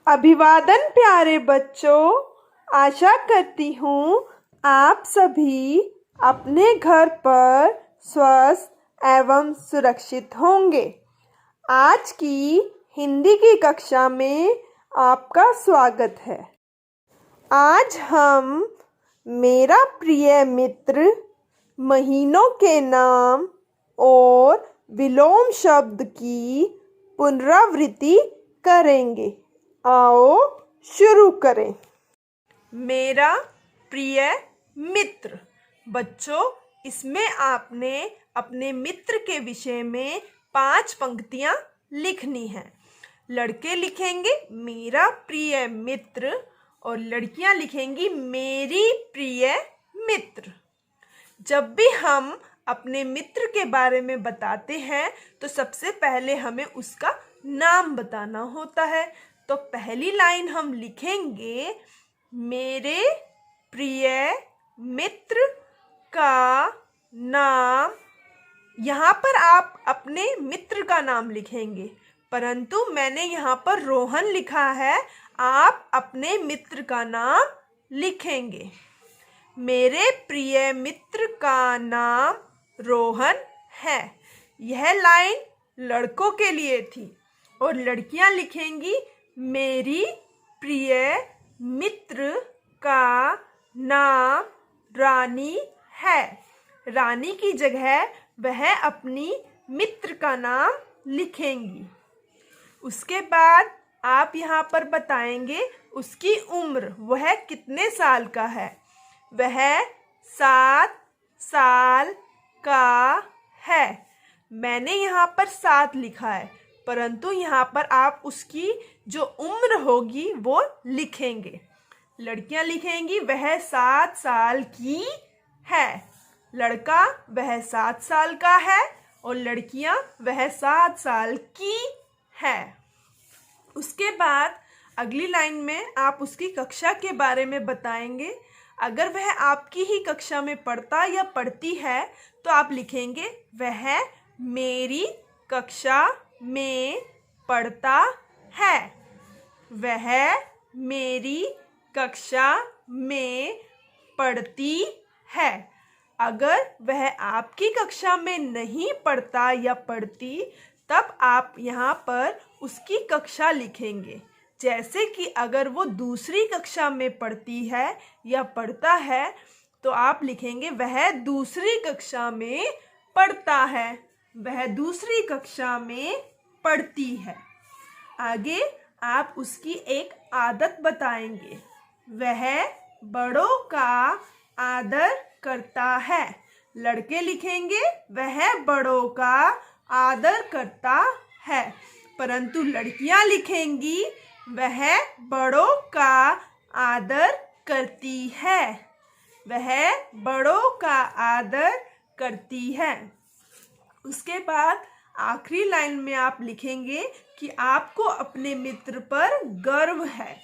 अभिवादन प्यारे बच्चों। आशा करती हूँ आप सभी अपने घर पर स्वस्थ एवं सुरक्षित होंगे। आज की हिंदी की कक्षा में आपका स्वागत है। आज हम मेरा प्रिय मित्र, महीनों के नाम और विलोम शब्द की पुनरावृत्ति करेंगे। आओ शुरू करें। मेरा प्रिय मित्र। बच्चों, इसमें आपने अपने मित्र के विषय में 5 पंक्तियां लिखनी हैं। लड़के लिखेंगे मेरा प्रिय मित्र और लड़कियां लिखेंगी मेरी प्रिय मित्र। जब भी हम अपने मित्र के बारे में बताते हैं तो सबसे पहले हमें उसका नाम बताना होता है। तो पहली लाइन हम लिखेंगे मेरे प्रिय मित्र का नाम। यहाँ पर आप अपने मित्र का नाम लिखेंगे, परंतु मैंने यहाँ पर रोहन लिखा है, आप अपने मित्र का नाम लिखेंगे। मेरे प्रिय मित्र का नाम रोहन है। यह लाइन लड़कों के लिए थी और लड़कियां लिखेंगी मेरी प्रिय मित्र का नाम रानी है। रानी की जगह वह अपनी मित्र का नाम लिखेंगी। उसके बाद आप यहाँ पर बताएंगे उसकी उम्र, वह कितने साल का है। वह 7 साल का है। मैंने यहाँ पर 7 लिखा है, परंतु यहाँ पर आप उसकी जो उम्र होगी वो लिखेंगे। लड़कियां लिखेंगी वह 7 साल की है। लड़का वह 7 साल का है और लड़कियां वह 7 साल की है। उसके बाद अगली लाइन में आप उसकी कक्षा के बारे में बताएंगे। अगर वह आपकी ही कक्षा में पढ़ता या पढ़ती है तो आप लिखेंगे वह मेरी कक्षा में पढ़ता है। वह मेरी कक्षा में पढ़ती है। अगर वह आपकी कक्षा में नहीं पढ़ता या पढ़ती, तब आप यहाँ पर उसकी कक्षा लिखेंगे। जैसे कि अगर वो दूसरी कक्षा में पढ़ती है या पढ़ता है तो आप लिखेंगे वह दूसरी कक्षा में पढ़ता है। वह दूसरी कक्षा में पढ़ती है। आगे आप उसकी एक आदत बताएंगे। वह बड़ों का आदर करता है। लड़के लिखेंगे वह बड़ों का आदर करता है, परंतु लड़कियां लिखेंगी वह बड़ों का आदर करती है। वह बड़ों का आदर करती है। उसके बाद आखिरी लाइन में आप लिखेंगे कि आपको अपने मित्र पर गर्व है।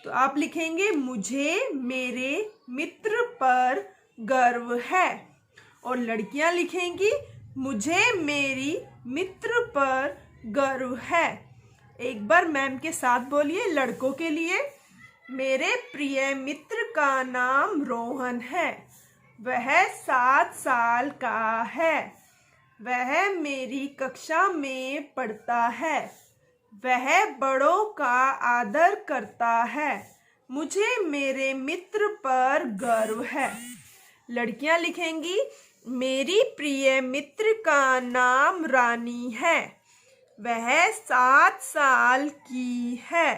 तो आप लिखेंगे मुझे मेरे मित्र पर गर्व है। और लड़कियां लिखेंगी मुझे मेरी मित्र पर गर्व है। एक बार मैम के साथ बोलिए लड़कों के लिए। मेरे प्रिय मित्र का नाम रोहन है। वह 7 साल का है। वह मेरी कक्षा में पढ़ता है। वह बड़ों का आदर करता है। मुझे मेरे मित्र पर गर्व है। लड़कियां लिखेंगी मेरी प्रिय मित्र का नाम रानी है। वह 7 साल की है।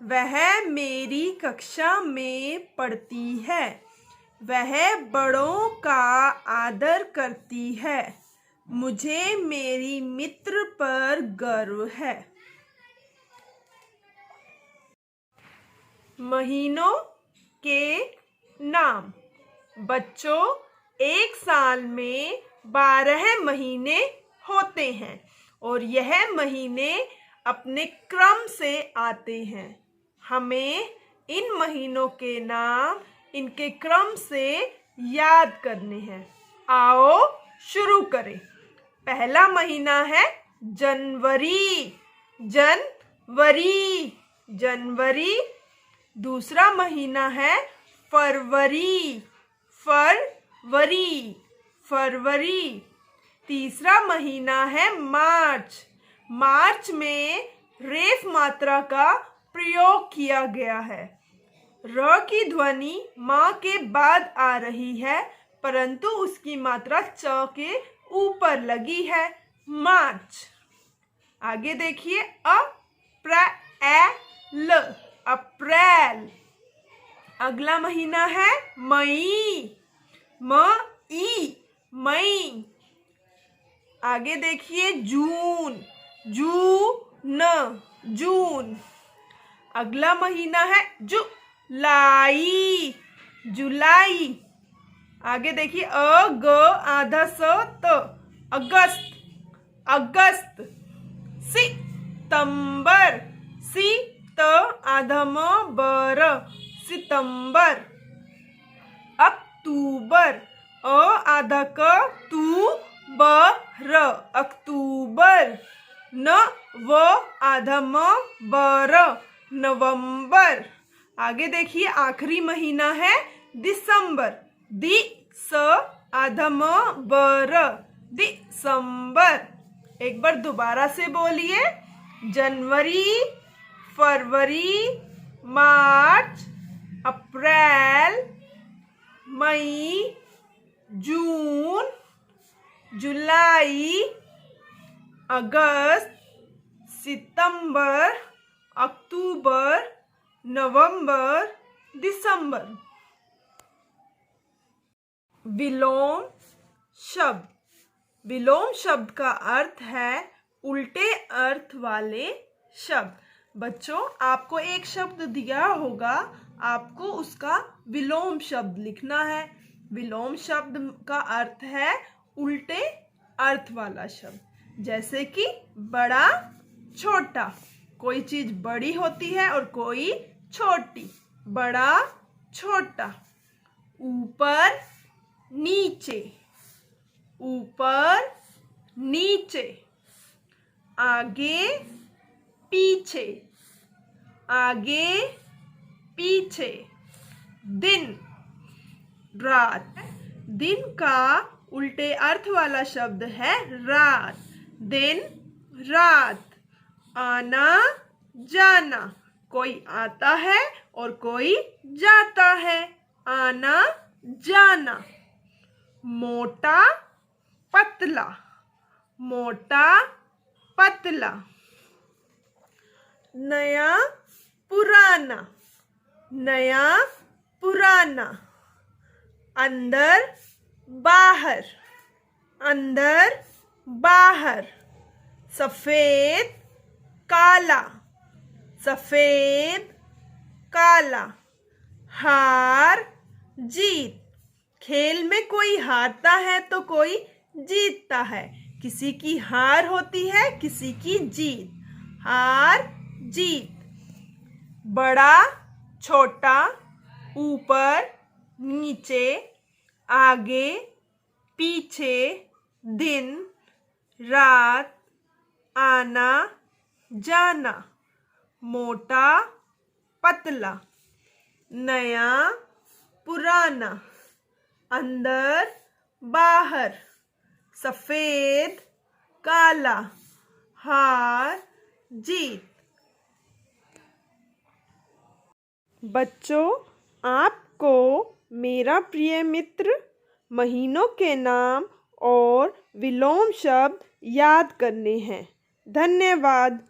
वह मेरी कक्षा में पढ़ती है। वह बड़ों का आदर करती है। मुझे मेरी मित्र पर गर्व है। महीनों के नाम। बच्चों, एक साल में 12 महीने होते हैं और यह महीने अपने क्रम से आते हैं। हमें इन महीनों के नाम इनके क्रम से याद करने हैं। आओ शुरू करें। पहला महीना है जनवरी। जनवरी। जनवरी। दूसरा महीना है फरवरी, फरवरी, फरवरी। तीसरा महीना है मार्च। मार्च में रेफ मात्रा का प्रयोग किया गया है। र की ध्वनि माँ के बाद आ रही है, परंतु उसकी मात्रा च के ऊपर लगी है। मार्च। आगे देखिए, अप्रैल, अप्रैल। अगला महीना है मई, मई, मई। आगे देखिए, जून, जून, जून। अगला महीना है जुलाई, जुलाई। आगे देखिए, आधा स त, अगस्त, अगस्त। सितंबर, आधा म बर, सितंबर। अक्टूबर, आधा क तू बर, अक्टूबर। आधा म बर, नवंबर। आगे देखिए, आखिरी महीना है दिसंबर, आधा म बर, दिसंबर। एक बार दोबारा से बोलिए, जनवरी, फरवरी, मार्च, अप्रैल, मई, जून, जुलाई, अगस्त, सितंबर, अक्टूबर, नवंबर, दिसंबर। विलोम शब्द। विलोम शब्द का अर्थ है उल्टे अर्थ वाले शब्द। बच्चों, आपको एक शब्द दिया होगा, आपको उसका विलोम शब्द लिखना है। विलोम शब्द का अर्थ है उल्टे अर्थ वाला शब्द। जैसे कि बड़ा, छोटा। कोई चीज बड़ी होती है और कोई छोटी। बड़ा, छोटा। ऊपर, नीचे, ऊपर, नीचे। आगे, पीछे, आगे, पीछे। दिन, रात। दिन का उल्टे अर्थ वाला शब्द है रात। दिन, रात। आना, जाना। कोई आता है और कोई जाता है। आना, जाना। मोटा, पतला, मोटा, पतला। नया, पुराना, नया, पुराना। अंदर, बाहर, अंदर, बाहर। सफेद, काला, सफेद, काला। हार, जीत। खेल में कोई हारता है तो कोई जीतता है। किसी की हार होती है, किसी की जीत। हार, जीत। बड़ा, छोटा, ऊपर, नीचे, आगे, पीछे। दिन, रात। आना, जाना। मोटा, पतला। नया, पुराना। अंदर, बाहर। सफेद, काला। हार, जीत। बच्चों, आपको मेरा प्रिय मित्र महीनों के नाम और विलोम शब्द याद करने हैं। धन्यवाद।